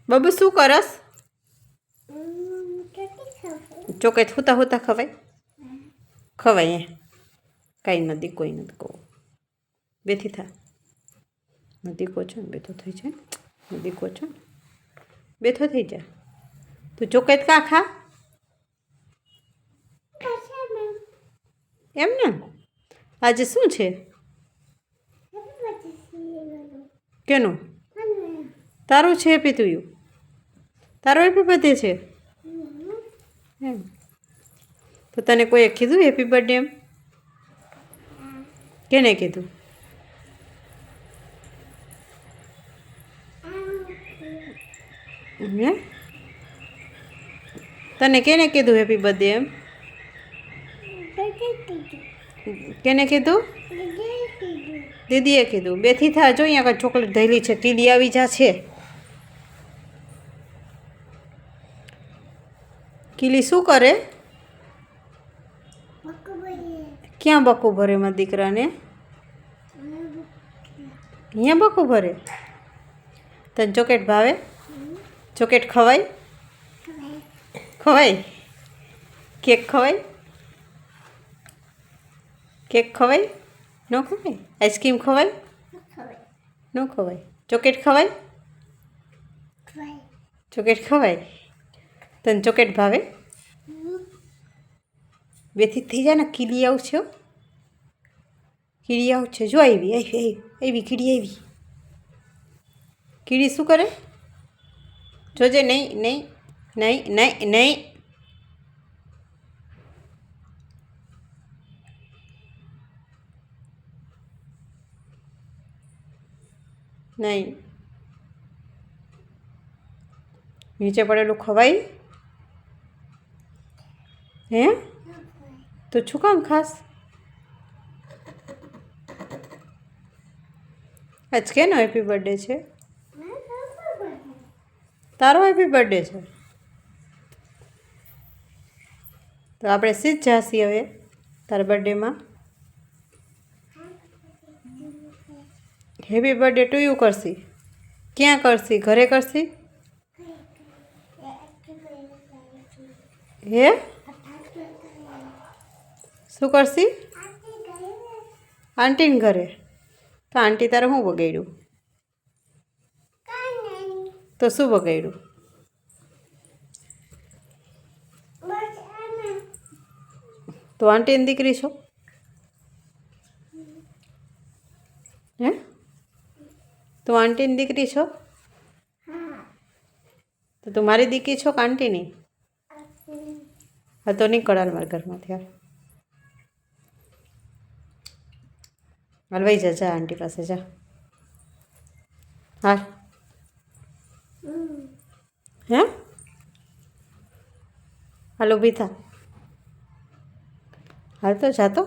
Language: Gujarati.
બબુ શું કરસ? ચોકેટ હુતા હુતા ખવાય? ખવાય એ કાંઈ નથી, કોઈ નથી કહો. બેથી થા નથી કહો છો ને, બેઠો થઈ જાય. નથી કહો છો ને, બેઠો થઈ જા. તું ચોકેટ કાં ખા? એમ ને આજે શું છે? કેનું? તારું છે હેપી ટુ યુ? તારો હેપી બર્થડે છે એમ? તો તને કોઈએ કીધું હેપી બર્થડે એમ? કેને કીધું? હે? તને કેને કીધું હેપી બર્થડે એમ? કેને કીધું? દીદીએ કીધું. બેથી થા, જો અહીંયા આગળ ચોકલેટ ધૈલી છે, કીડી આવી જા છે. કીલી શું કરે? ક્યાં બકું ભરે મારા દીકરાને? અહીંયા બકું ભરે? તને ચોકેટ ભાવે? ચોકેટ ખવાય? ખવાય? કેક ખવાય? કેક ખવાય? ન ખવાય? આઈસ્ક્રીમ ખવાય? ન ખવાય? ચોકેટ ખવાય? ચોકેટ ખવાય? તને ચોકેટ ભાવે? બેથી થઈ જાય ને, કીડી આવું છે. કીડી આવું છે, જો આવી આવી આવી કીડી આવી. કીડી શું કરે? જોજે. નહીં નહીં નહીં નહીં નહીં. નહીં. નીચે પડેલું ખવાય? હે? તો શું કામ ખાસ? આજ કેનો હેપી બર્થડે છે? તારો હેપી બર્થડે છે તો આપણે સીધ જાસી હવે તારા બર્થડેમાં. હેપી બર્થડે ટુ યુ કરશી? ક્યાં કરશી? ઘરે કરશી? હે? શું કરશી? આંટીને ઘરે? તો આંટી તારે શું બગાડ્યું? તો શું બગાડ્યું? તો આંટીની દીકરી છો? હે? તું આંટીની દીકરી છો? તો તું મારી દીકરી છો કે આંટીની? હા તો નીકળ હાલ મારા ઘરમાંથી. હાલ વહી જા, જા આંટી પાસે જા. હાલ. હે? હાલ ઊભી થા. હાલ તો જાતો.